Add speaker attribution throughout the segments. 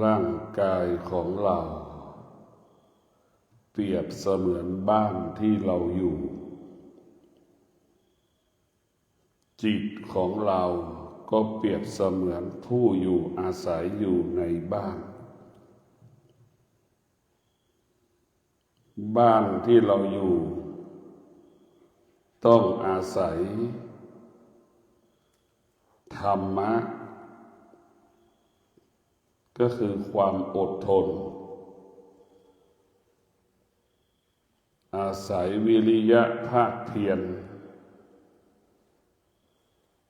Speaker 1: ร่างกายของเราเปรียบเสมือนบ้านที่เราอยู่จิตของเราก็เปรียบเสมือนผู้อยู่อาศัยอยู่ในบ้านบ้านที่เราอยู่ต้องอาศัยธรรมะก็คือความอดทนอาศัยวิริยะภาคเพียร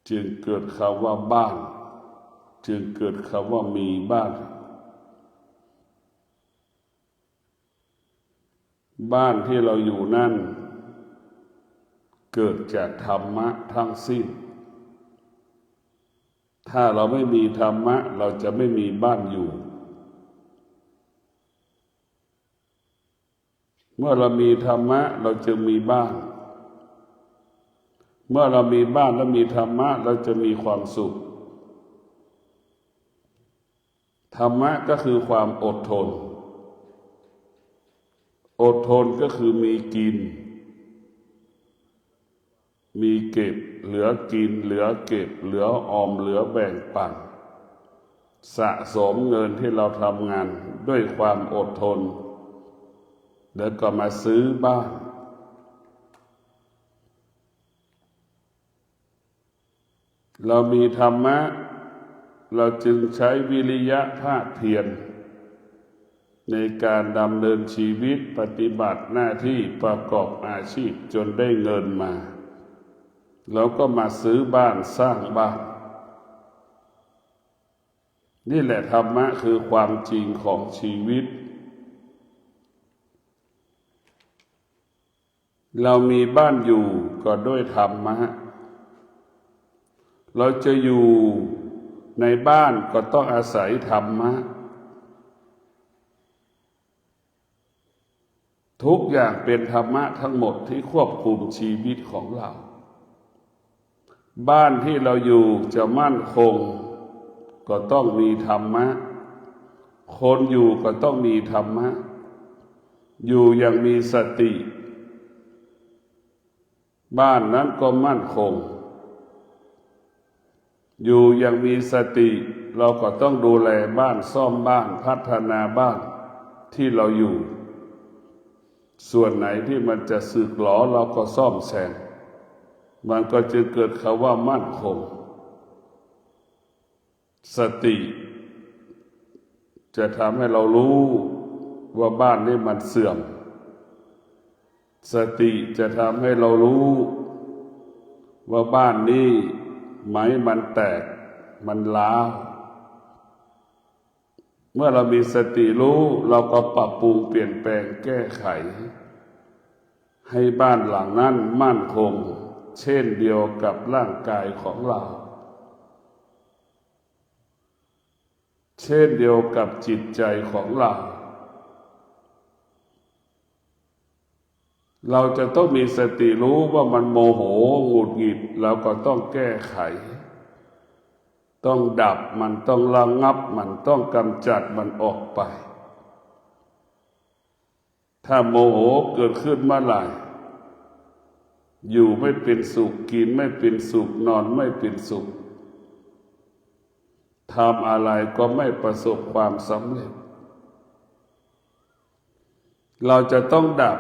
Speaker 1: จึงเกิดคำว่าบ้านจึงเกิดคำว่ามีบ้านบ้านที่เราอยู่นั่นเกิดจากธรรมะทั้งสิ้นถ้าเราไม่มีธรรมะเราจะไม่มีบ้านอยู่เมื่อเรามีธรรมะเราจึงมีบ้านเมื่อเรามีบ้านและมีธรรมะเราจะมีความสุขธรรมะก็คือความอดทนอดทนก็คือมีกินมีเก็บเหลือกินเหลือเก็บเหลือออมเหลือแบ่งปันสะสมเงินที่เราทำงานด้วยความอดทนแล้วก็มาซื้อบ้านเรามีธรรมะเราจึงใช้วิริยะภาคเพียรในการดำเนินชีวิตปฏิบัติหน้าที่ประกอบอาชีพจนได้เงินมาแล้วก็มาซื้อบ้านสร้างบ้านนี่แหละธรรมะคือความจริงของชีวิตเรามีบ้านอยู่ก็ด้วยธรรมะเราจะอยู่ในบ้านก็ต้องอาศัยธรรมะทุกอย่างเป็นธรรมะทั้งหมดที่ควบคุมชีวิตของเราบ้านที่เราอยู่จะมั่นคงก็ต้องมีธรรมะคนอยู่ก็ต้องมีธรรมะอยู่อย่างมีสติบ้านนั้นก็มั่นคงอยู่อย่างมีสติเราก็ต้องดูแลบ้านซ่อมบ้านพัฒนาบ้านที่เราอยู่ส่วนไหนที่มันจะสึกหรอเราก็ซ่อมแซมมันก็จะเกิดคำว่ามั่นคงสติจะทำให้เรารู้ว่าบ้านนี้มันเสื่อมสติจะทำให้เรารู้ว่าบ้านนี้ไหมมันแตกมันร้าวเมื่อเรามีสติรู้เราก็ปรับปรุงเปลี่ยนแปลงแก้ไขให้บ้านหลังนั้นมั่นคงเช่นเดียวกับร่างกายของเราเช่นเดียวกับจิตใจของเราเราจะต้องมีสติรู้ว่ามันโมโหหงุดหงิดเราก็ต้องแก้ไขต้องดับมันต้องระงับมันต้องกำจัดมันออกไปถ้าโมโหเกิดขึ้นเมื่อไหร่อยู่ไม่เป็นสุขกินไม่เป็นสุขนอนไม่เป็นสุขทำอะไรก็ไม่ประสบความสำเร็จเราจะต้องดับ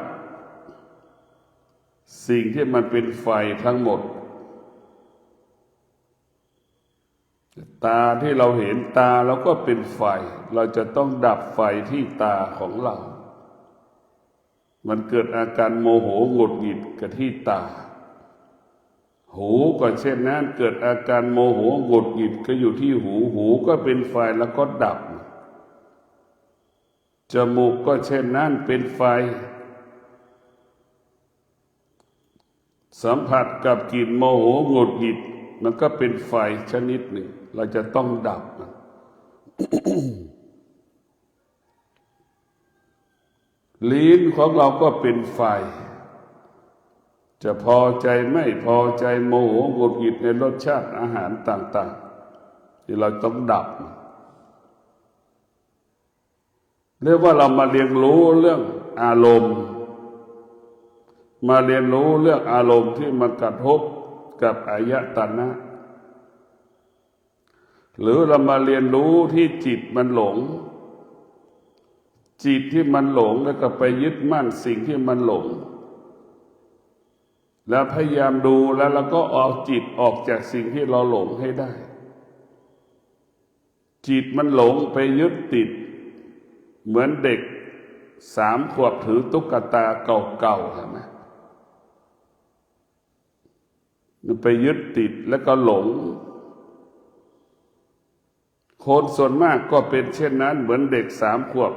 Speaker 1: สิ่งที่มันเป็นไฟทั้งหมดตาที่เราเห็นตาเราก็เป็นไฟเราจะต้องดับไฟที่ตาของเรามันเกิดอาการโมโหหงุดหงิดกับที่ตาหูก็เช่นนั้นเกิดอาการโมโหหงุดหงิดก็อยู่ที่หูหูก็เป็นไฟแล้วก็ดับจมูกก็เช่นนั้นเป็นไฟสัมผัสกับกลิ่นโมโหหงุดหงิดมันก็เป็นไฟชนิดหนึ่งเราจะต้องดับมัน ลิ้นของเราก็เป็นไฟจะพอใจไม่พอใจโมโหหงุดหงิดในรสชาติอาหารต่างๆที่เราต้องดับ เรียกว่าเรามาเรียนรู้เรื่องอารมณ์มาเรียนรู้เรื่องอารมณ์ที่มันกระทบกับอายตนะหรือเรามาเรียนรู้ที่จิตมันหลงจิตที่มันหลงแล้วก็ไปยึดมั่นสิ่งที่มันหลงแล้วพยายามดูแล้วเราก็เอาจิตออกจากสิ่งที่เราหลงให้ได้จิตมันหลงไปยึดติดเหมือนเด็ก3 ขวบถือตุ๊กตาเก่าๆใช่ไหมมันไปยึดติดแล้วก็หลงคนส่วนมากก็เป็นเช่นนั้นเหมือนเด็ก3 ขวบ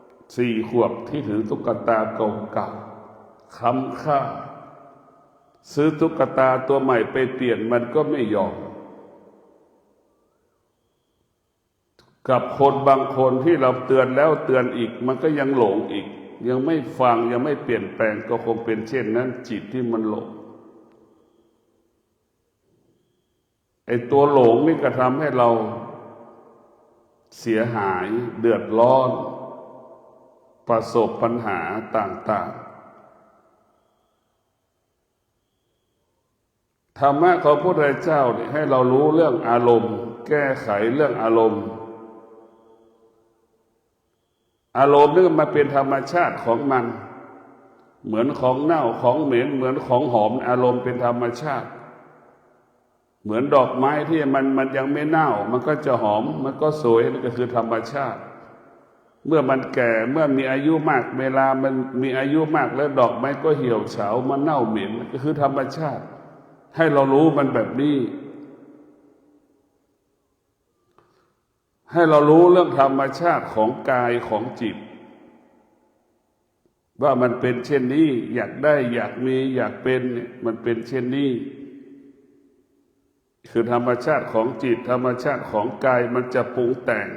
Speaker 1: 4 ขวบที่ถือตุ๊กตาเก่าๆค้ำค่าซื้อตุ๊กตาตัวใหม่ไปเปลี่ยนมันก็ไม่ยอมกับคนบางคนที่เราเตือนแล้วเตือนอีกมันก็ยังหลงอีกยังไม่ฟังยังไม่เปลี่ยนแปลงก็คงเป็นเช่นนั้นจิตที่มันหลงไอ้ตัวหลงนี่ก็ทำให้เราเสียหายเดือดร้อนประสบปัญหาต่างๆธรรมะของพระพุทธเจ้าเนี่ยให้เรารู้เรื่องอารมณ์แก้ไขเรื่องอารมณ์อารมณ์นี่มันเป็นธรรมชาติของมันเหมือนของเน่าของเหม็นเหมือนของหอมอารมณ์เป็นธรรมชาติเหมือนดอกไม้ที่มันยังไม่เน่ามันก็จะหอมมันก็สวยนั่นก็คือธรรมชาติเมื่อมันแก่เมื่อมีอายุมากเวลามันมีอายุมากแล้วดอกไม้ก็เหี่ยวเฉามันเน่าเหม็นก็คือธรรมชาติให้เรารู้มันแบบนี้ให้เรารู้เรื่องธรรมชาติของกายของจิตว่ามันเป็นเช่นนี้อยากได้อยากมีอยากเป็นมันเป็นเช่นนี้คือธรรมชาติของจิตธรรมชาติของกายมันจะปรุงแต่ง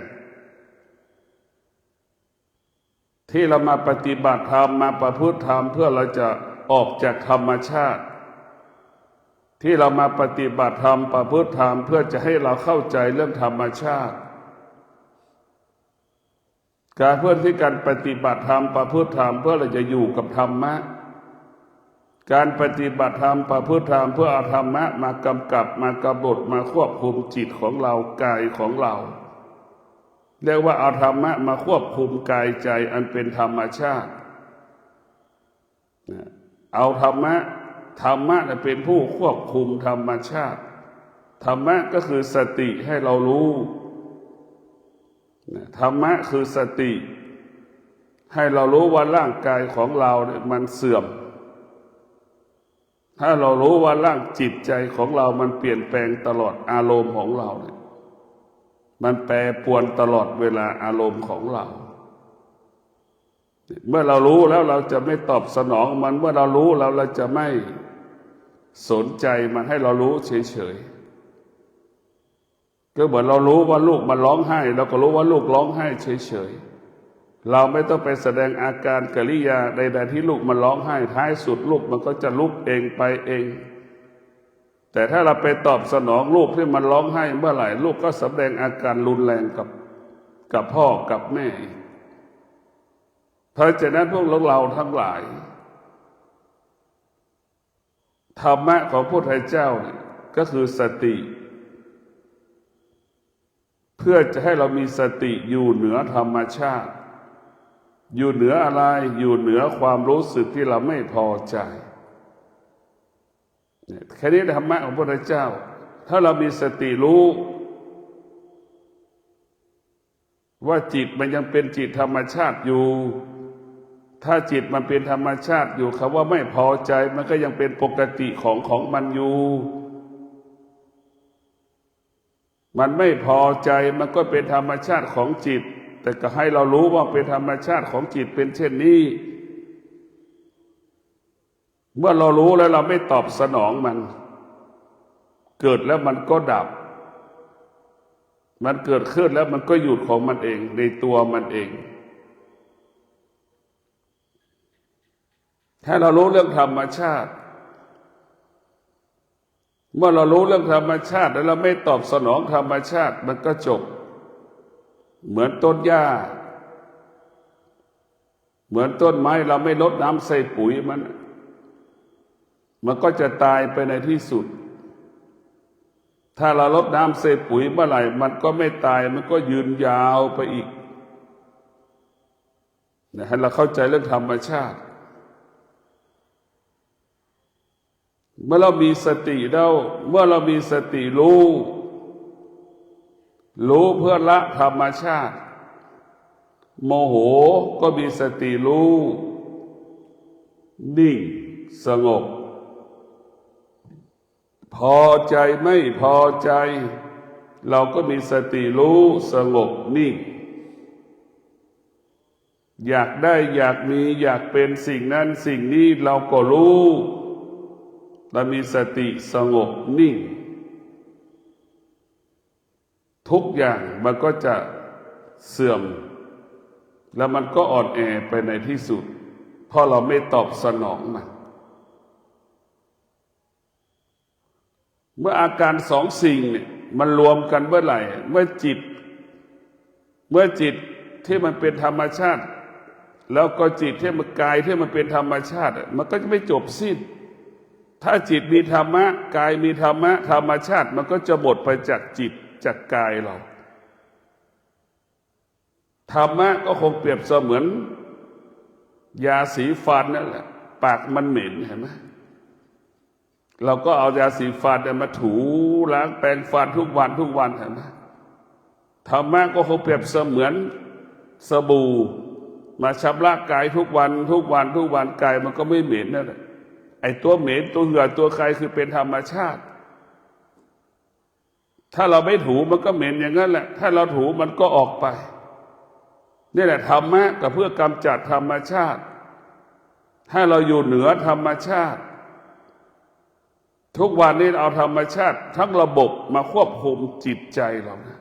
Speaker 1: ที่เรามาปฏิบัติธรรมมาประพฤติธรรมเพื่อเราจะออกจากธรรมชาติที่เรามาปฏิบัติธรรมประพฤติธรรมเพื่อจะให้เราเข้าใจเรื่องธรรมชาติการเพื่อที่การปฏิบัติธรรมประพฤติธรรมเพื่อเราจะอยู่กับธรรมะการปฏิบัติธรรมประพฤติธรรมเพื่อเอาธรรมะมากำกับมากำหนดมาควบคุมจิตของเรากายของเราเรียกว่าเอาธรรมะมาควบคุมกายใจอันเป็นธรรมชาติเอาธรรมะเป็นผู้ควบคุมธรรมชาติธรรมะก็คือสติให้เรารู้ธรรมะคือสติให้เรารู้ว่าร่างกายของเราเนี่ยมันเสื่อมถ้าเรารู้ว่าร่างจิตใจของเรามันเปลี่ยนแปลงตลอดอารมณ์ของเราเนี่ยมันแปรปรวนตลอดเวลาอารมณ์ของเราเมื่อเรารู้แล้วเราจะไม่ตอบสนองมันเมื่อเรารู้แล้วเราจะไม่สนใจมันให้เรารู้เฉยๆก็เหมือนเรารู้ว่าลูกมันร้องไห้เราก็รู้ว่าลูกร้องไห้เฉยๆเราไม่ต้องไปแสดงอาการกิริยาใดๆที่ลูกมันร้องไห้ท้ายสุดลูกมันก็จะลุกเองไปเองแต่ถ้าเราไปตอบสนองลูกที่มันร้องไห้เมื่อไหร่ลูกก็แสดงอาการรุนแรงกับพ่อกับแม่เพราะฉะนั้นพวกเราทั้งหลายธรรมะของพระพุทธเจ้าเนี่ยก็คือสติเพื่อจะให้เรามีสติอยู่เหนือธรรมชาติอยู่เหนืออะไรอยู่เหนือความรู้สึกที่เราไม่พอใจแค่นี้ธรรมะของพระพุทธเจ้าถ้าเรามีสติรู้ว่าจิตมันยังเป็นจิตธรรมชาติอยู่ถ้าจิตมันเป็นธรรมชาติอยู่คำว่าไม่พอใจมันก็ยังเป็นปกติของมันอยู่มันไม่พอใจมันก็เป็นธรรมชาติของจิตแต่ก็ให้เรารู้ว่าเป็นธรรมชาติของจิตเป็นเช่นนี้เมื่อเรารู้แล้วเราไม่ตอบสนองมันเกิดแล้วมันก็ดับมันเกิดขึ้นแล้วมันก็หยุดของมันเองในตัวมันเองถ้าเรารู้เรื่องธรรมชาติเมื่อเรารู้เรื่องธรรมชาติแล้วเราไม่ตอบสนองธรรมชาติมันก็จบเหมือนต้นหญ้า เหมือนต้นไม้เราไม่รดน้ำใส่ปุ๋ยมันก็จะตายไปในที่สุดถ้าเรารดน้ำใส่ปุ๋ยเมื่อไหร่มันก็ไม่ตายมันก็ยืนยาวไปอีกนะให้เราเข้าใจเรื่องธรรมชาติเมื่อเรามีสติแล้วเมื่อเรามีสติรู้เพื่อละธรรมชาติโมโหก็มีสติรู้นิ่งสงบพอใจไม่พอใจเราก็มีสติรู้สงบนิ่งอยากได้อยากมีอยากเป็นสิ่งนั้นสิ่งนี้เราก็รู้เรามีสติสงบนิ่งทุกอย่างมันก็จะเสื่อมแล้วมันก็อ่อนแอไปในที่สุดเพราะเราไม่ตอบสนองมันเมื่ออาการสองสิ่งเนี่ยมันรวมกันเมื่อไหร่เมื่อจิตที่มันเป็นธรรมชาติแล้วก็จิตที่มันกายที่มันเป็นธรรมชาติมันก็จะไม่จบสิ้นถ้าจิตมีธรรมะกายมีธรรมะธรรมชาติมันก็จะหมดไปจากจิตจากกายเราธรรมะก็คงเปรียบเสมือนยาสีฟันนั่นแหละปากมันเหม็นเห็นไหมเราก็เอายาสีฟันมาถูล้างแปรงฟันทุกวันเห็นไหมธรรมะก็คงเปรียบเสมือนสบู่มาชำระกายทุกวันกายมันก็ไม่เหม็นนั่นแหละไอ้ตัวเหม็นตัวเหือดตัวใครคือเป็นธรรมชาติถ้าเราไม่ถูมันก็เหม็นอย่างนั้นแหละถ้าเราถูมันก็ออกไปนี่แหละธรรมะก็เพื่อกำจัดธรรมชาติให้เราอยู่เหนือธรรมชาติทุกวันนี้เอาธรรมชาติทั้งระบบมาควบคุมจิตใจเรานะ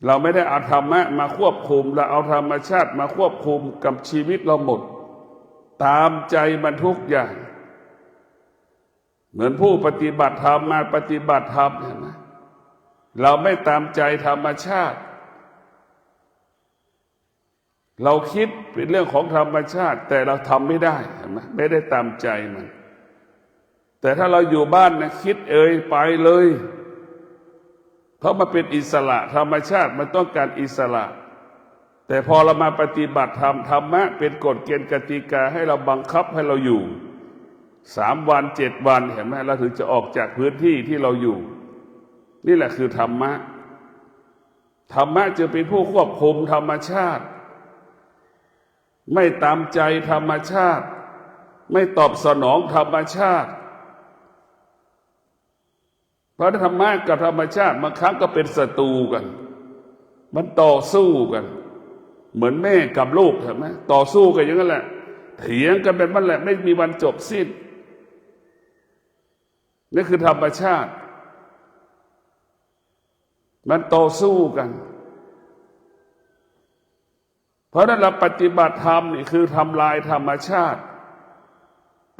Speaker 1: เราไม่ได้เอาธรรมะมาควบคุมเราเอาธรรมชาติมาควบคุมกับชีวิตเราหมดตามใจมันทุกอย่างเหมือนผู้ปฏิบัติธรรมมาปฏิบัติธรรมเห็นไหมเราไม่ตามใจธรรมชาติเราคิดเป็นเรื่องของธรรมชาติแต่เราทำไม่ได้เห็นไหมไม่ได้ตามใจมันแต่ถ้าเราอยู่บ้านนะคิดไปเลยเพราะมันเป็นอิสระธรรมชาติมันต้องการอิสระแต่พอเรามาปฏิบัติธรรมธรรมะเป็นกฎเกณฑ์กติกาให้เราบังคับให้เราอยู่3 วัน 7 วันเห็นไหมเราถึงจะออกจากพื้นที่ที่เราอยู่นี่แหละคือธรรมะจะเป็นผู้ควบคุมธรรมชาติไม่ตามใจธรรมชาติไม่ตอบสนองธรรมชาติเพราะธรรมะกับธรรมชาติบางครั้งก็เป็นศัตรูกันมันต่อสู้กันเหมือนแม่กับลูกเห็นไหมต่อสู้กันอย่างนั้นแหละเถียงกันเป็นมันแหละไม่มีวันจบสิ้นนี่คือธรรมชาติมันต่อสู้กันเพราะนั้นเราปฏิบัติธรรมนี่คือทำลายธรรมชาติ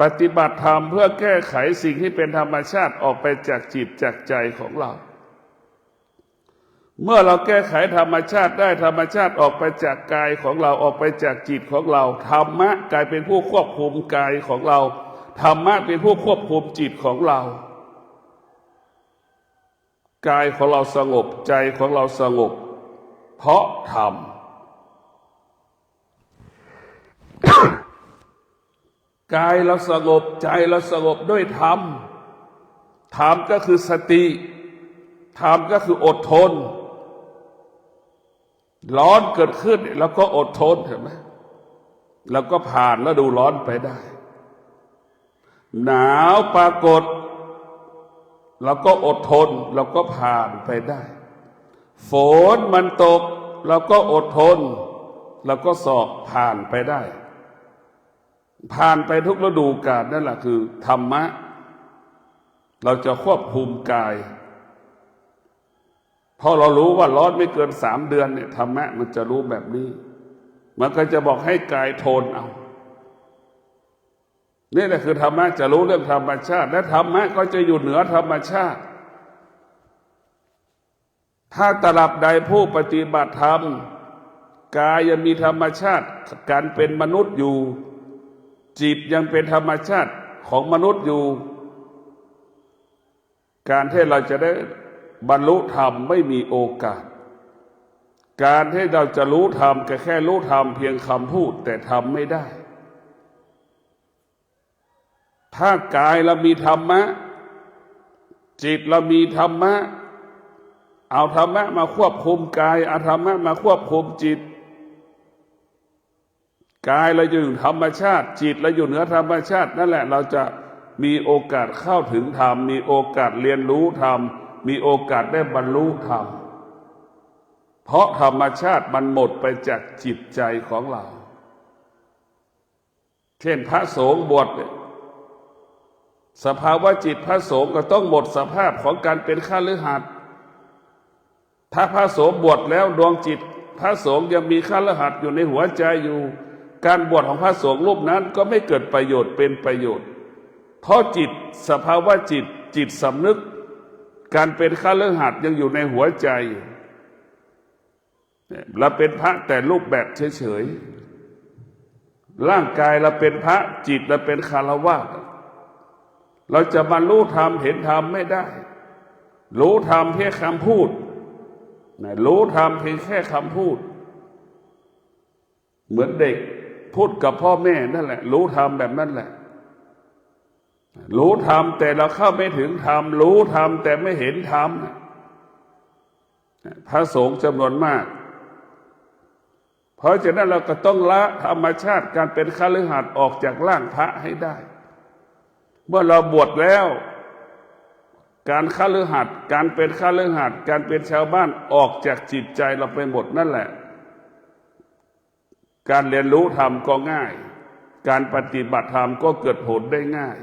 Speaker 1: ปฏิบัติธรรมเพื่อแก้ไขสิ่งที่เป็นธรรมชาติออกไปจากจิตจากใจของเราเมื่อเราแก้ไขธรรมชาติได้ธรรมชาติออกไปจากกายของเราออกไปจากจิตของเราธรรมะกลายเป็นผู้ควบคุมกายของเราธรรมะเป็นผู้ควบคุมจิตของเรากายของเราสงบใจของเราสงบเพราะธรรมกายเราสงบใจเราสงบด้วยธรรมก็คือสติธรรมก็คืออดทนร้อนเกิดขึ้นแล้วก็อดทนเห็นไหมแล้วก็ผ่านแล้วดูร้อนไปได้หนาวปรากฏเราก็อดทนเราก็ผ่านไปได้ฝนมันตกเราก็อดทนเราก็สอบผ่านไปได้ผ่านไปทุกฤดูกาลนั่นแหละคือธรรมะเราจะควบคุมกายเพราะเรารู้ว่าร้อนไม่เกิน3 เดือนเนี่ยธรรมะมันจะรู้แบบนี้มันก็จะบอกให้กายทนเอานี่แหละคือธรรมะจะรู้เรื่องธรรมชาติและธรรมะก็จะอยู่เหนือธรรมชาติถ้าตราบใดผู้ปฏิบัติธรรม กายยังมีธรรมชาติการเป็นมนุษย์อยู่จิตยังเป็นธรรมชาติของมนุษย์อยู่การที่เราจะได้บรรลุธรรมไม่มีโอกาสการที่เราจะรู้ธรรมก็แค่รู้ธรรมเพียงคำพูดแต่ทำไม่ได้ถ้ากายเรามีธรรมะจิตเรามีธรรมะเอาธรรมะมาควบคุมกายเอาธรรมะมาควบคุมจิตกายเราอยู่ธรรมชาติจิตเราอยู่เหนือธรรมชาตินั่นแหละเราจะมีโอกาสเข้าถึงธรรมมีโอกาสเรียนรู้ธรรมมีโอกาสได้บรรลุธรรมเพราะธรรมชาติมันหมดไปจากจิตใจของเราเช่นพระสงฆ์บวชสภาวะจิตพระสงฆ์ก็ต้องหมดสภาพของการเป็นฆฤหัสถ์ถ้าพระสงฆ์บวชแล้วดวงจิตพระสงฆ์ยังมีฆฤหัสถ์อยู่ในหัวใจอยู่การบวชของพระสงฆ์รูปนั้นก็ไม่เกิดประโยชน์เป็นประโยชน์เพราะจิตสภาวะจิตสำนึกการเป็นฆฤหัสถ์ยังอยู่ในหัวใจเราเป็นพระแต่รูปแบบเฉยๆร่างกายเราเป็นพระจิตเราเป็นฆราวาสเราจะบรรลุธรรมเห็นธรรมไม่ได้รู้ธรรมเพียงคำพูดรู้ธรรมเพียงแค่คำพูดเหมือนเด็กพูดกับพ่อแม่นั่นแหละรู้ธรรมแบบนั้นแหละรู้ธรรมแต่เราเข้าไม่ถึงธรรมรู้ธรรมแต่ไม่เห็นธรรมพระสงฆ์จำนวนมากเพราะฉะนั้นเราก็ต้องละธรรมชาติการเป็นฆฤหัสถ์ออกจากร่างพระให้ได้เมื่อเราบวชแล้วการฆฤหัสถ์การเป็นฆฤหัสถ์การเป็นชาวบ้านออกจากจิตใจเราไปหมดนั่นแหละการเรียนรู้ธรรมก็ง่ายการปฏิบัติธรรมก็เกิดผลได้ง่าย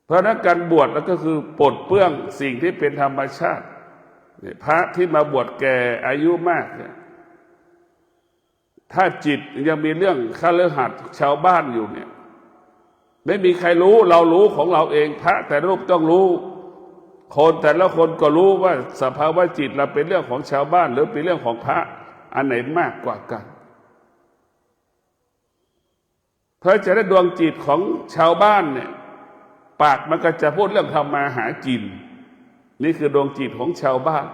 Speaker 1: เพราะนั้นการบวชแล้วก็คือปลดเปลื้องสิ่งที่เป็นธรรมชาติพระที่มาบวชแก่อายุมากเนี่ยถ้าจิตยังมีเรื่องฆฤหัสถ์ชาวบ้านอยู่เนี่ยไม่มีใครรู้เรารู้ของเราเองพระแต่รูปต้องรู้คนแต่ละคนก็รู้ว่าสภาวะจิตเราเป็นเรื่องของชาวบ้านหรือเป็นเรื่องของพระอันไหนมากกว่ากันเพราะจะได้ดวงจิตของชาวบ้านเนี่ยปากมันก็จะพูดเรื่องทำมาหากินนี่คือดวงจิตของชาวบ้าน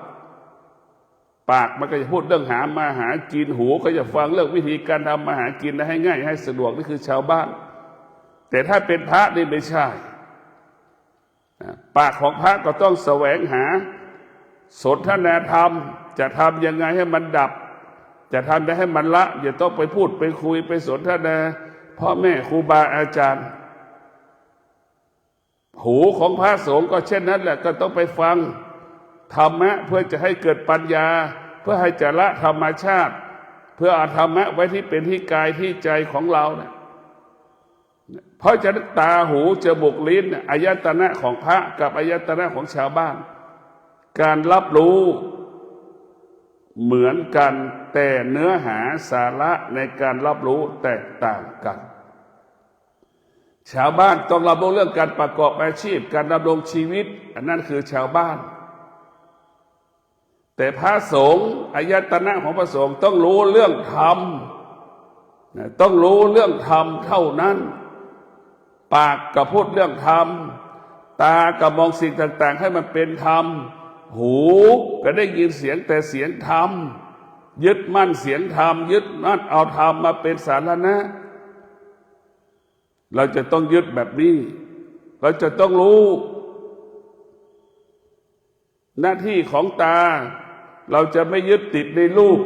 Speaker 1: ปากมันก็จะพูดเรื่องหามาหากินหูก็จะฟังเรื่องวิธีการทำมาหากินให้ง่ายให้สะดวกนี่คือชาวบ้านแต่ถ้าเป็นพระนี่ไม่ใช่ปากของพระก็ต้องแสวงหาสนทนาธรรมจะทำยังไงให้มันดับจะทำได้ให้มันละอย่าต้องไปพูดไปคุยไปสนทนาพ่อแม่ครูบาอาจารย์หูของพระสงฆ์ก็เช่นนั้นแหละก็ต้องไปฟังธรรมะเพื่อจะให้เกิดปัญญาเพื่อให้จะละธรรมชาติเพื่อเอาธรรมะไว้ที่เป็นที่กายที่ใจของเราเนี่ยเพราะจะตาหูจมูกลิ้นอายตนะของพระกับอายตนะของชาวบ้านการรับรู้เหมือนกันแต่เนื้อหาสาระในการรับรู้แตกต่างกันชาวบ้านต้องรับรู้เรื่องการประกอบอาชีพการดำรงชีวิตอันนั้นคือชาวบ้านแต่พระสงฆ์อายตนะของพระสงฆ์ต้องรู้เรื่องธรรมต้องรู้เรื่องธรรมเท่านั้นปากก็พูดเรื่องธรรมตาก็มองสิ่งต่างๆให้มันเป็นธรรมหูก็ได้ยินเสียงแต่เสียงธรรมยึดมั่นเสียงธรรมยึดมั่นเอาธรรมมาเป็นสาระเราจะต้องยึดแบบนี้เราจะต้องรู้หน้าที่ของตาเราจะไม่ยึดติดในรูป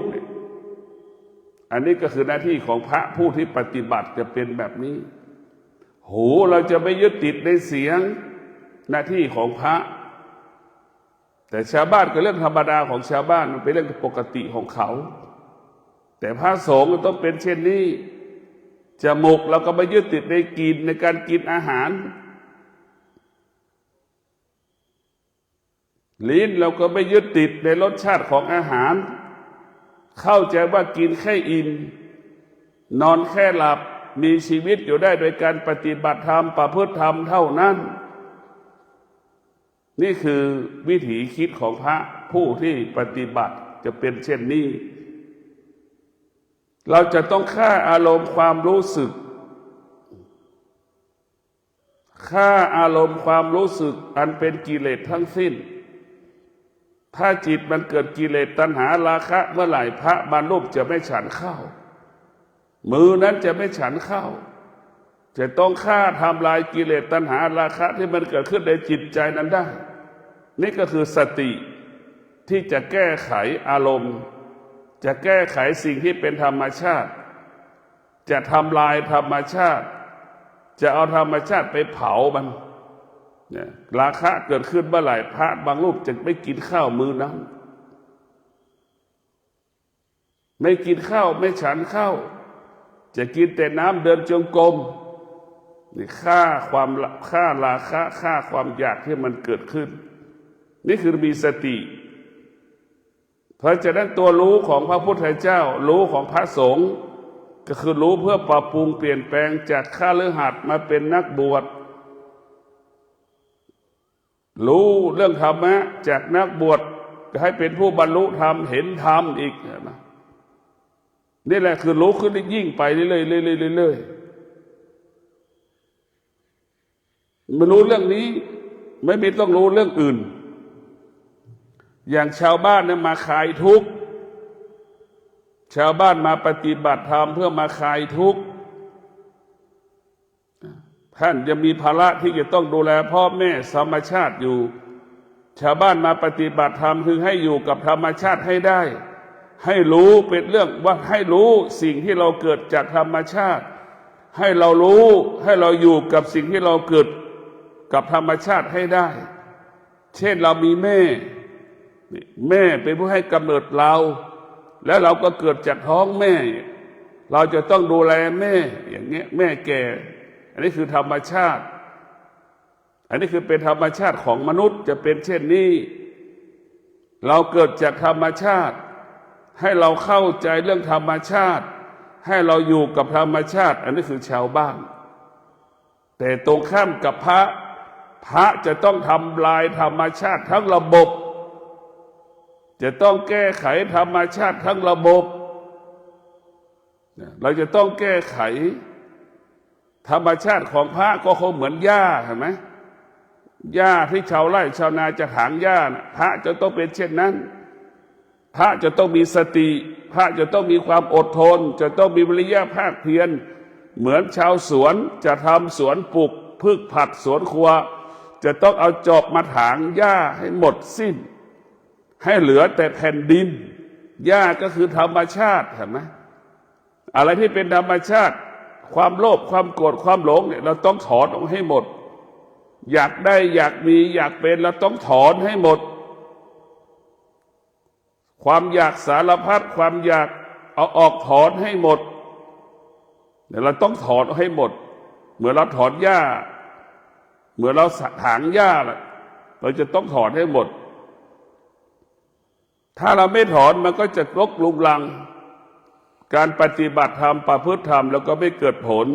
Speaker 1: อันนี้ก็คือหน้าที่ของพระผู้ที่ปฏิบัติจะเป็นแบบนี้หูเราจะไม่ยึดติดในเสียงหน้าที่ของพระแต่ชาวบ้านก็เรื่องธรรมดาของชาวบ้านมันเป็นเรื่องปกติของเขาแต่พระสงฆ์ต้องเป็นเช่นนี้จมูกเราก็ไม่ยึดติดในกินในการกินอาหารลิ้นเราก็ไม่ยึดติดในรสชาติของอาหารเข้าใจว่ากินแค่อิ่มนอนแค่หลับมีชีวิตอยู่ได้โดยการปฏิบัติธรรมประพฤติธรรมเท่านั้นนี่คือวิถีคิดของพระผู้ที่ปฏิบัติจะเป็นเช่นนี้ เราจะต้องฆ่าอารมณ์ความรู้สึกฆ่าอารมณ์ความรู้สึกอันเป็นกิเลสทั้งสิ้นถ้าจิตมันเกิดกิเลสตัณหาราคะเมื่อไหร่พระบรรลุจะไม่ฉันข้าวมือนั้นจะไม่ฉันข้าวจะต้องฆ่าทำลายกิเลสตัณหาราคะที่มันเกิดขึ้นในจิตใจนั้นได้นี่ก็คือสติที่จะแก้ไขอารมณ์จะแก้ไขสิ่งที่เป็นธรรมชาติจะทำลายธรรมชาติจะเอาธรรมชาติไปเผามันเนี่ยราคะเกิดขึ้นเมื่อไหร่พระบางรูปจะไม่กินข้าวมื้อนั้นไม่กินข้าวไม่ฉันข้าวจะกินแต่น้ำเดินจงกรมนี่ฆ่าราคะฆ่าความอยากที่มันเกิดขึ้นนี่คือมีสติเพราะฉะนั้นตัวรู้ของพระพุทธเจ้ารู้ของพระสงฆ์ก็คือรู้เพื่อปรับปรุงเปลี่ยนแปลงจากฆฤหัสถ์มาเป็นนักบวชรู้เรื่องธรรมะจากนักบวชให้เป็นผู้บรรลุธรรมเห็นธรรมอีกนะนี่แหละคือรู้ขึ้นยิ่งไปเรื่อยๆมารู้เรื่องนี้ไม่มีต้องรู้เรื่องอื่นอย่างชาวบ้านเนี่ยมาคลายทุกข์ชาวบ้านมาปฏิบัติธรรมเพื่อมาคลายทุกข์ท่านจะมีภาระที่จะต้องดูแลพ่อแม่ธรรมชาติอยู่ชาวบ้านมาปฏิบัติธรรมคือให้อยู่กับธรรมชาติให้ได้ให้รู้เป็นเรื่องว่าให้รู้สิ่งที่เราเกิดจากธรรมชาติให้เรารู้ให้เราอยู่กับสิ่งที่เราเกิดกับธรรมชาติให้ได้เช่นเรามีแม่เป็นผู้ให้กำเนิดเราแล้วเราก็เกิดจากท้องแม่เราจะต้องดูแลแม่อย่างเงี้ยแม่แก่อันนี้คือธรรมชาติอันนี้คือเป็นธรรมชาติของมนุษย์จะเป็นเช่นนี้เราเกิดจากธรรมชาติให้เราเข้าใจเรื่องธรรมชาติให้เราอยู่กับธรรมชาติอันนี้คือชาวบ้านแต่ตรงข้ามกับพระจะต้องทำลายธรรมชาติทั้งระบบจะต้องแก้ไขธรรมชาติทั้งระบบเราจะต้องแก้ไขธรรมชาติของพระก็คงเหมือนหญ้าเห็นไหมหญ้าที่ชาวไร่ชาวนาจะถางหญ้านะพระจะต้องเป็นเช่นนั้นพระจะต้องมีสติพระจะต้องมีความอดทนจะต้องมีวิริยะภาคเพียรเหมือนชาวสวนจะทำสวนปลูกพืชผักสวนครัวจะต้องเอาจอบมาถางหญ้าให้หมดสิ้นให้เหลือแต่แผ่นดินหญ้าก็คือธรรมชาติเห็นไหมอะไรที่เป็นธรรมชาติความโลภความโกรธความหลงเนี่ยเราต้องถอนออกให้หมดอยากได้อยากมีอยากเป็นเราต้องถอนให้หมดความอยากสารพัดความอยากเอาออกถอนให้หมดเดี๋ยวเราต้องถอนให้หมดเหมือนเราถอนหญ้าเหมือนเราถางหญ้าเราจะต้องถอนให้หมดถ้าเราไม่ถอนมันก็จะรกลุกลังการปฏิบัติธรรมประพฤติธรรมแล้วก็ไม่เกิดผล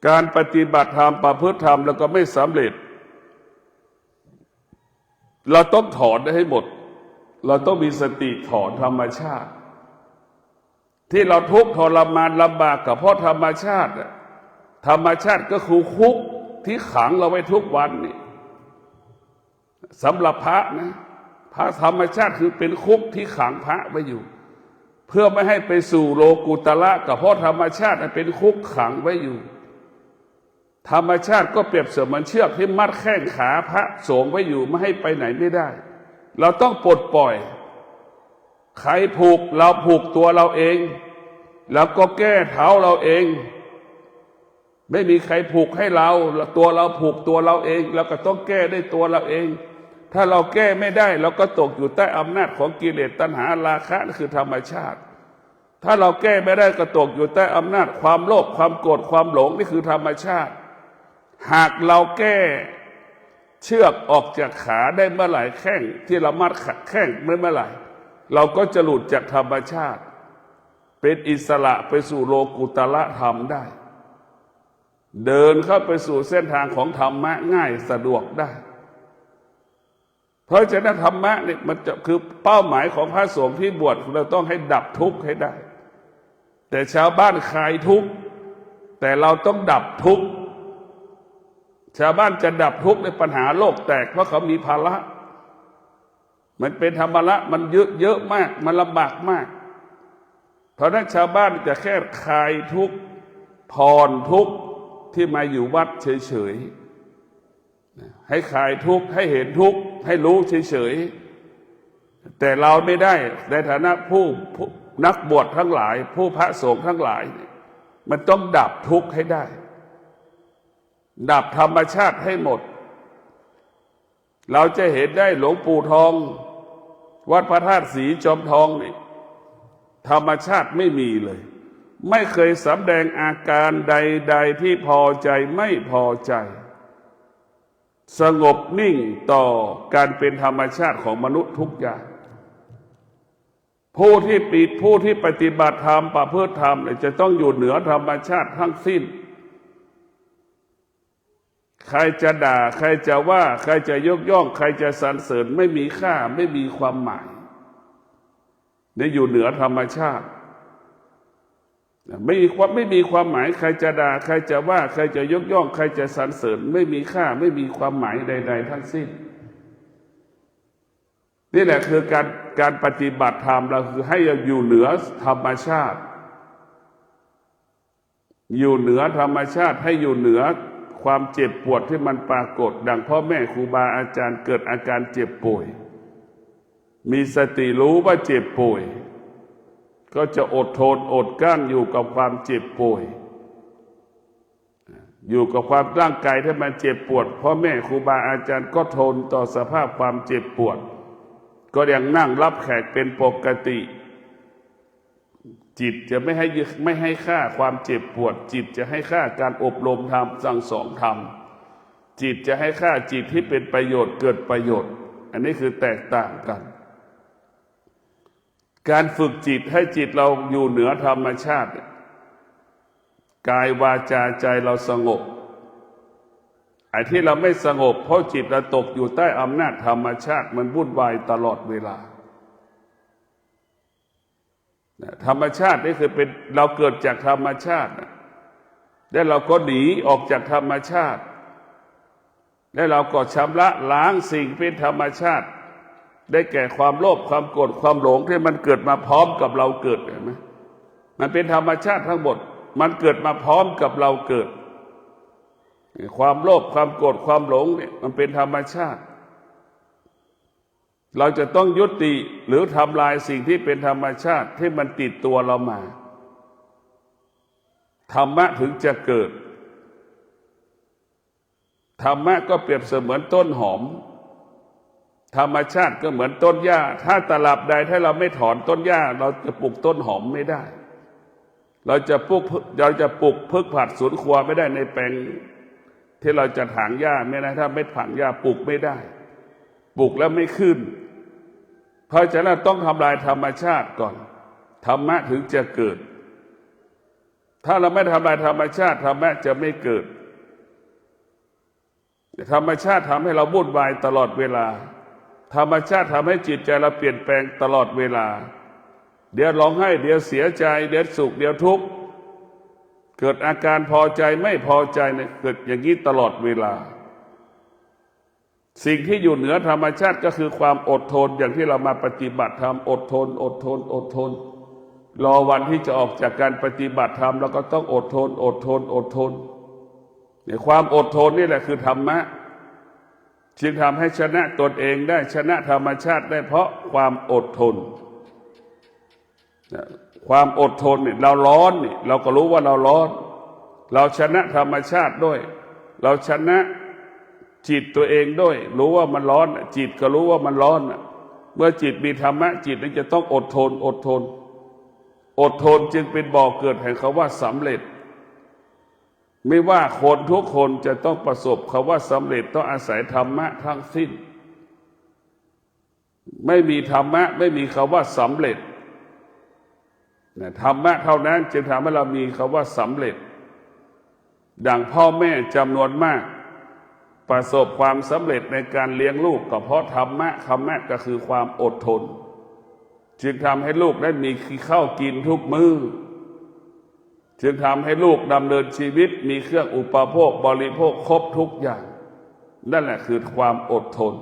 Speaker 1: การปฏิบัติธรรมประพฤติธรรมแล้วก็ไม่สำเร็จเราต้องถอนให้หมดเราต้องมีสติถอนธรรมชาติที่เราทุกข์ทรมานลำบากกับเพราะธรรมชาติธรรมชาติก็คือคุกที่ขังเราไว้ทุกวันนี่สำหรับพระนะพระธรรมชาติคือเป็นคุกที่ขังพระไว้อยู่เพื่อไม่ให้ไปสู่โลกุตระกับเพราะธรรมชาติเป็นคุกขังไว้อยู่ธรรมชาติก็เปรียบเสมือนเชือกที่มัดแข้งขาพระสงฆ์ไว้อยู่ไม่ให้ไปไหนไม่ได้เราต้องปลดปล่อยใครผูกเราผูกตัวเราเองแล้วก็แก้เท้าเราเองไม่มีใครผูกให้เราตัวเราผูกตัวเราเองเราก็ต้องแก้ได้ตัวเราเองถ้าเราแก้ไม่ได้เราก็ตกอยู่ใต้อำนาจของกิเลสตัณหาราคะนั่นคือธรรมชาติถ้าเราแก้ไม่ได้ก็ตกอยู่ใต้อำนาจความโลภความโกรธความหลงนี่คือธรรมชาติหากเราแก้เชือกออกจากขาได้เมื่อไหร่แข้งที่เรามัดแข้งเมื่อไหร่เราก็จะหลุดจากธรรมชาติเป็นอิสระไปสู่โลกุตระธรรมได้เดินเข้าไปสู่เส้นทางของธรรมะง่ายสะดวกได้เพราะฉะนั้นธรรมะเนี่ยมันจะคือเป้าหมายของพระสงฆ์ที่บวชเราต้องให้ดับทุกข์ให้ได้ แต่ชาวบ้านคลายทุกข์แต่เราต้องดับทุกข์ชาวบ้านจะดับทุกข์ในปัญหาโลกแตกเพราะเขามีภาระมันเป็นธรรมะมันเยอะมากมันลำบากมากเพราะนั้นชาวบ้านจะแค่คลายทุกข์ผ่อนทุกข์ที่มาอยู่วัดเฉยๆให้คลายทุกข์ให้เห็นทุกข์ให้รู้เฉยๆแต่เราไม่ได้ในฐานะผู้นักบวชทั้งหลายผู้พระสงฆ์ทั้งหลายมันต้องดับทุกข์ให้ได้ดับธรรมชาติให้หมดเราจะเห็นได้หลวงปู่ทองวัดพระธาตุศรีจอมทองนี่ธรรมชาติไม่มีเลยไม่เคยสำแดงอาการใดๆที่พอใจไม่พอใจสงบนิ่งต่อการเป็นธรรมชาติของมนุษย์ทุกอย่างผู้ที่ปฏิบัติธรรมประพฤติธรรมจะต้องอยู่เหนือธรรมชาติทั้งสิ้นใครจะด่าใครจะว่าใครจะยกย่องใครจะสรรเสริญไม่มีค่าไม่มีความหมายนี่อยู่เหนือธรรมชาติไม่มีความหมายใครจะด่าใครจะว่าใครจะยกย่องใครจะสรรเสริญไม่มีค่าไม่มีความหมายใดๆทั้งสิ้นนี่แหละคือการปฏิบัติธรรมเราคือให้อยู่เหนือธรรมชาติอยู่เหนือธรรมชาติให้อยู่เหนือความเจ็บปวดที่มันปรากฏดังพ่อแม่ครูบาอาจารย์เกิดอาการเจ็บป่วยมีสติรู้ว่าเจ็บป่วยก็จะอดทนอดกลั้นอยู่กับความเจ็บป่วยอยู่กับความร่างกายที่มันเจ็บปวดพ่อแม่ครูบาอาจารย์ก็ทนต่อสภาพความเจ็บปวดก็ยังนั่งรับแขกเป็นปกติจิตจะไม่ให้ค่าความเจ็บปวดจิตจะให้ค่าการอบรมธรรมสั่งสอนธรรมจิตจะให้ค่าจิตที่เป็นประโยชน์เกิดประโยชน์อันนี้คือแตกต่างกันการฝึกจิตให้จิตเราอยู่เหนือธรรมชาติกายวาจาใจเราสงบไอ้ที่เราไม่สงบเพราะจิตเราตกอยู่ใต้อำนาจธรรมชาติมันวุ่นวายตลอดเวลาธรรมชาตินี่คือเป็นเราเกิดจากธรรมชาติแล้วเราก็หนีออกจากธรรมชาติแล้วเราก็ชำระล้างสิ่งเป็นธรรมชาติได้แก่ความโลภความโกรธความหลงที่มันเกิดมาพร้อมกับเราเกิดเห็นไหมมันเป็นธรรมชาติทั้งหมดมันเกิดมาพร้อมกับเราเกิดความโลภความโกรธความหลงเนี่ยมันเป็นธรรมชาติเราจะต้องยุติหรือทำลายสิ่งที่เป็นธรรมชาติที่มันติดตัวเรามาธรรมะถึงจะเกิดธรรมะก็เปรียบเสมือนต้นหอมธรรมชาติก็เหมือนต้นหญ้าถ้าตลับใดถ้าเราไม่ถอนต้นหญ้าเราจะปลูกต้นหอมไม่ได้เราจะปลูกพึกผัดสวนครัวไม่ได้ในแปลงที่เราจะถางหญ้าไม่ได้ถ้าไม่ถางหญ้าปลูกไม่ได้ปลูกแล้วไม่ขึ้นเพราะฉะนั้นต้องทำลายธรรมชาติก่อนธรรมะถึงจะเกิดถ้าเราไม่ทำลายธรรมชาติธรรมะจะไม่เกิดธรรมชาติทำให้เราวุ่นวายตลอดเวลาธรรมชาติทำให้จิตใจเราเปลี่ยนแปลงตลอดเวลาเดี๋ยวร้องไห้เดี๋ยวเสียใจเดี๋ยวสุขเดี๋ยวทุกข์เกิดอาการพอใจไม่พอใจเนี่ยเกิดอย่างนี้ตลอดเวลาสิ่งที่อยู่เหนือธรรมชาติก็คือความอดทนอย่างที่เรามาปฏิบัติธรรมอดทนอดทนอดทนรอวันที่จะออกจากการปฏิบัติธรรมเราก็ต้องอดทนอดทนอดทนเนี่ยความอดทนนี่แหละคือธรรมะจึงทำให้ชนะตนเองได้ชนะธรรมชาติได้เพราะความอดทนความอดทนเนี่ยเราร้อนนี่เราก็รู้ว่าเราร้อนเราชนะธรรมชาติด้วยเราชนะจิตตัวเองด้วยรู้ว่ามันร้อนจิตก็รู้ว่ามันร้อนเมื่อจิตมีธรรมะจิตนั้นจะต้องอดทนอดทนอดทนจึงเป็นบ่อเกิดแห่งคำว่าสำเร็จไม่ว่าคนทุกคนจะต้องประสบคำว่าสำเร็จต้องอาศัยธรรมะทั้งสิ้นไม่มีธรรมะไม่มีคำว่าสำเร็จธรรมะเท่านั้นจึงทำให้เรามีคำว่าสำเร็จดังพ่อแม่จำนวนมากประสบความสำเร็จในการเลี้ยงลูกก็เพราะธรรมะก็คือความอดทนจึงทำให้ลูกได้มีข้าวกินทุกมื้อ จึงทำให้ลูกดำเนินชีวิตมีเครื่องอุปโภคบริโภคครบทุกอย่างนั่นแหละคือความอดทน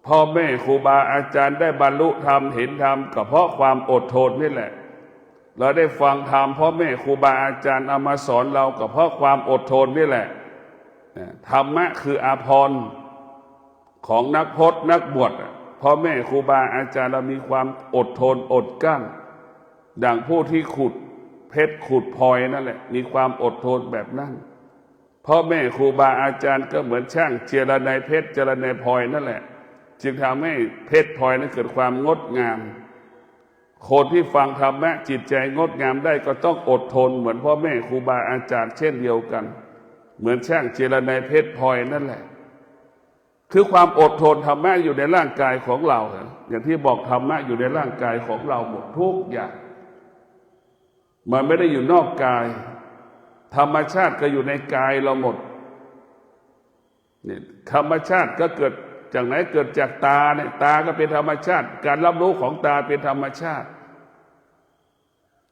Speaker 1: พ่อแม่ครูบาอาจารย์ได้บรรลุธรรมเห็นธรรมก็เพราะความอดทนนี่แหละเราได้ฟังธรรมพ่อแม่ครูบาอาจารย์เอามาสอนเราก็เพราะความอดทนนี่แหละธรรมะคืออาภรณ์ของนักพจน์นักบวชพ่อแม่ครูบาอาจารย์เรามีความอดทนอดกลั้นดังผู้ที่ขุดเพชรขุดพลอยนั่นแหละมีความอดทนแบบนั้นพ่อแม่ครูบาอาจารย์ก็เหมือนช่างเจรไนเพชรเจรไนพลอยนั่นแหละจึงทำให้เพชรพลอยนั้นเกิดความงดงามคนที่ฟังธรรมะจิตใจงดงามได้ก็ต้องอดทนเหมือนพ่อแม่ครูบาอาจารย์เช่นเดียวกันเหมือนช่างเจรไนเพชรพลอยนั่นแหละคือความอดทนธรรมะอยู่ในร่างกายของเราอย่างที่บอกธรรมะอยู่ในร่างกายของเราหมดทุกอย่างมันไม่ได้อยู่นอกกายธรรมชาติก็อยู่ในกายเราหมดนี่ธรรมชาติก็เกิดจากไหนเกิดจากตาเนี่ยตาก็เป็นธรรมชาติการรับรู้ของตาเป็นธรรมชาติ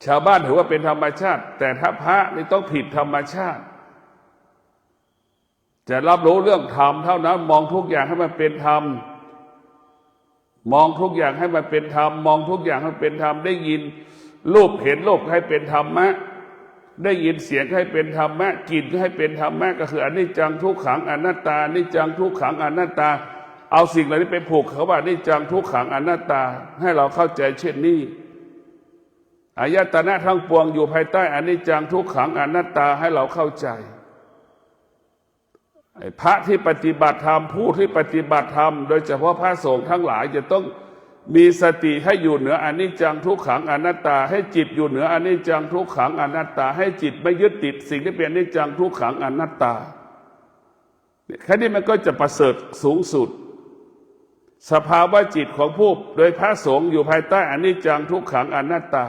Speaker 1: ชาวบ้านถือว่าเป็นธรรมชาติแต่ถ้าพระนี่ต้องผิดธรรมชาติจะรับรู้เรื่องธรรมเท่านั้นมองทุกอย่างให้มันเป็นธรรมมองทุกอย่างให้มันเป็นธรรมมองทุกอย่างให้เป็นธรรมได้ยินรูปเห็นรูปให้เป็นธรรมะได้ยินเสียงให้เป็นธรรมะกลิ่นให้เป็นธรรมะก็คืออนิจจังทุกขังอนัตตาอนิจจังทุกขังอนัตตาเอาสิ่งเหล่านี้ไปผูกเขาว่าอนิจจังทุกขังอนัตตาให้เราเข้าใจเช่นนี้อายตนะทั้งปวงอยู่ภายใต้อนิจจังทุกขังอนัตตาให้เราเข้าใจพระที่ปฏิบัติธรรมผู้ที่ปฏิบัติธรรมโดยเฉพาะพระสงฆ์ทั้งหลายจะต้องมีสติให้อยู่เหนืออนิจจังทุกขังอนัตตาให้จิตอยู่เหนืออนิจจังทุกขังอนัตตาให้จิตไม่ยึดติดสิ่งที่เป็นอนิจจังทุกขังอนัตตาแค่นี้มันก็จะประเสริฐสูงสุดสภาวะจิตของผู้โดยพระสงฆ์อยู่ภายใต้อนิจจังทุกขังอนัตตา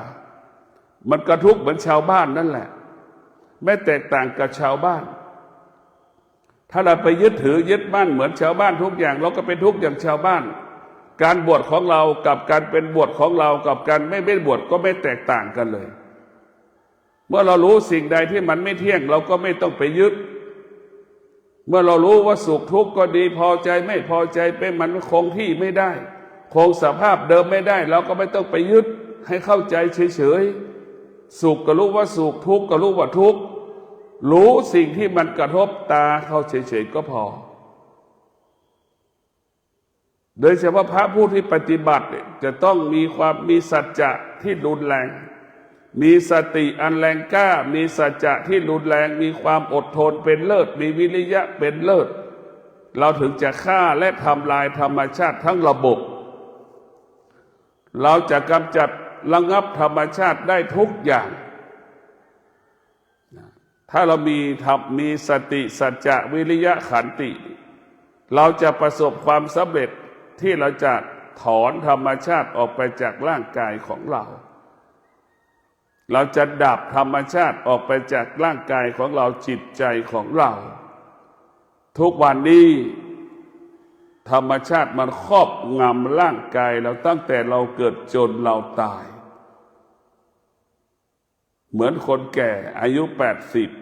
Speaker 1: มันกระทุกข์เหมือนชาวบ้านนั่นแหละไม่แตกต่างกับชาวบ้านถ้าเราไปยึดถือยึดมั่นเหมือนชาวบ้านทุกอย่างเราก็เป็นทุกข์อย่างชาวบ้านการบวชของเรากับการเป็นบวชของเรากับการไม่บวชก็ไม่แตกต่างกันเลยเมื่อเรารู้สิ่งใดที่มันไม่เที่ยงเราก็ไม่ต้องไปยึดเมื่อเรารู้ว่าสุขทุกข์ก็ดีพอใจไม่พอใจเป็นมันคงที่ไม่ได้คงสภาพเดิมไม่ได้เราก็ไม่ต้องไปยึดให้เข้าใจเฉยๆสุขก็รู้ว่าสุขทุกข์ก็รู้ว่าทุกข์รู้สิ่งที่มันกระทบตาเข้าเฉยๆก็พอโดยเฉพาะพระผู้ที่ปฏิบัติจะต้องมีสัจจะที่รุนแรงมีสติอันแรงกล้ามีสัจจะที่รุนแรงมีความอดทนเป็นเลิศมีวิริยะเป็นเลิศเราถึงจะฆ่าและทำลายธรรมชาติทั้งระบบเราจะกำจัดระงับธรรมชาติได้ทุกอย่างถ้าเรามีสติสัจจะวิริยะขันติเราจะประสบความสำเร็จที่เราจะถอนธรรมชาติออกไปจากร่างกายของเราจะดับธรรมชาติออกไปจากร่างกายของเราจิตใจของเราทุกวันนี้ธรรมชาติมันครอบงำร่างกายเราตั้งแต่เราเกิดจนเราตายเหมือนคนแก่อายุ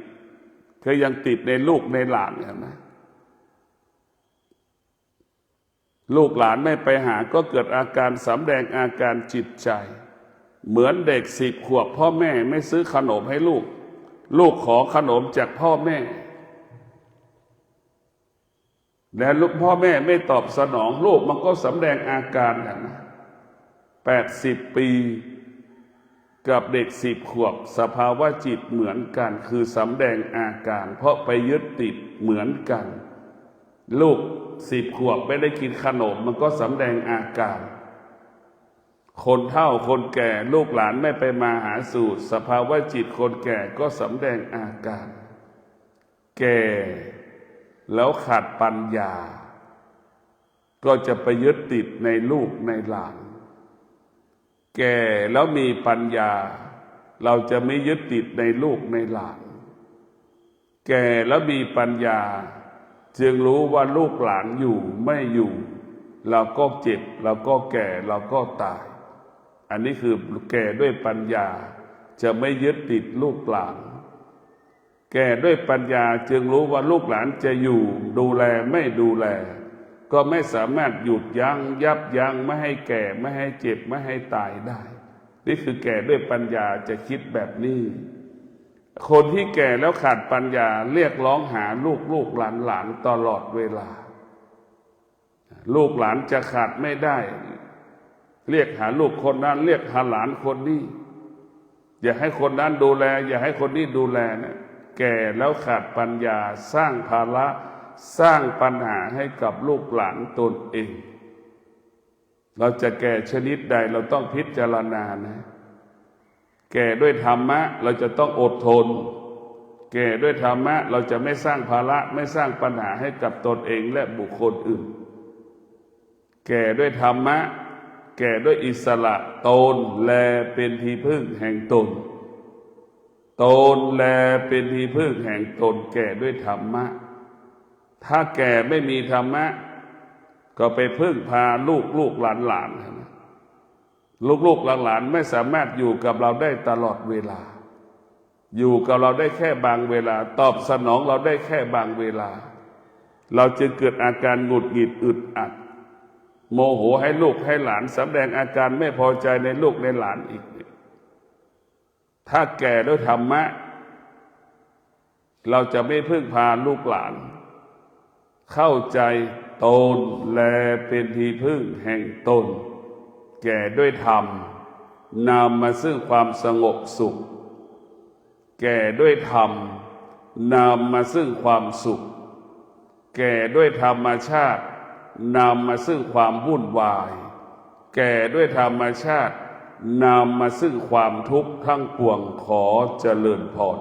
Speaker 1: 80ก็ยังติดในลูกในหลานเห็นไหมลูกหลานไม่ไปหาก็เกิดอาการสำแดงอาการจิตใจเหมือนเด็ก10 ขวบพ่อแม่ไม่ซื้อขนมให้ลูกขอขนมจากพ่อแม่แต่พ่อแม่ไม่ตอบสนองลูกมันก็สำแดงอาการอย่างนั้น80 ปีกับเด็ก10 ขวบสภาวะจิตเหมือนกันคือสำแดงอาการเพราะไปยึดติดเหมือนกันลูก10 ขวบไม่ได้กินขนมมันก็สำแดงอาการคนเฒ่าคนแก่ลูกหลานไม่ไปมาหาสู่สภาวะจิตคนแก่ก็สำแดงอาการแก่แล้วขาดปัญญาก็จะไปยึดติดในลูกในหลานแก่แล้วมีปัญญาเราจะไม่ยึดติดในลูกในหลานแก่แล้วมีปัญญาจึงรู้ว่าลูกหลานอยู่ไม่อยู่เราก็เจ็บเราก็แก่เราก็ตายอันนี้คือแก่ด้วยปัญญา จะไม่ยึดติดลูกหลานแก่ด้วยปัญญาจึงรู้ว่าลูกหลานจะอยู่ดูแลไม่ดูแลก็ไม่สามารถหยุดยั้งยับยั้งไม่ให้แก่ไม่ให้เจ็บไม่ให้ตายได้นี่คือแก่ด้วยปัญญาจะคิดแบบนี้คนที่แก่แล้วขาดปัญญาเรียกร้องหาลูกหลานตลอดเวลาลูกหลานจะขาดไม่ได้เรียกหาลูกคนนั้นเรียกหาหลานคนนี้อย่าให้คนนั้นดูแลอย่าให้คนนี้ดูแลนะแก่แล้วขาดปัญญาสร้างภาระสร้างปัญหาให้กับลูกหลานตนเองเราจะแก่ชนิดใดเราต้องพิจารณานะแก่ด้วยธรรมะเราจะต้องอดทนแก่ด้วยธรรมะเราจะไม่สร้างภาระไม่สร้างปัญหาให้กับตนเองและบุคคลอื่นแก่ด้วยธรรมะแก่ด้วยอิสระตนแลเป็นที่พึ่งแห่งตนตนแลเป็นที่พึ่งแห่งตนแก่ด้วยธรรมะถ้าแก่ไม่มีธรรมะก็ไปพึ่งพาลูกหลานลูกหลานไม่สามารถอยู่กับเราได้ตลอดเวลาอยู่กับเราได้แค่บางเวลาตอบสนองเราได้แค่บางเวลาเราจึงเกิดอาการหงุดหงิดอึดอัดโมโหให้ลูกให้หลานแสดงอาการไม่พอใจในลูกในหลานอีกถ้าแก่ด้วยธรรมะเราจะไม่พึ่งพาลูกหลานเข้าใจตนแลเป็นที่พึ่งแห่งตนแก่ด้วยธรรมนำมาซึ่งความสงบสุขแก่ด้วยธรรมนำมาซึ่งความสุขแก่ด้วยธรรมชาตินำมาซึ่งความวุ่นวายแก่ด้วยธรรมชาตินำมาซึ่งความทุกข์ทั้งปวงขอเจริญพร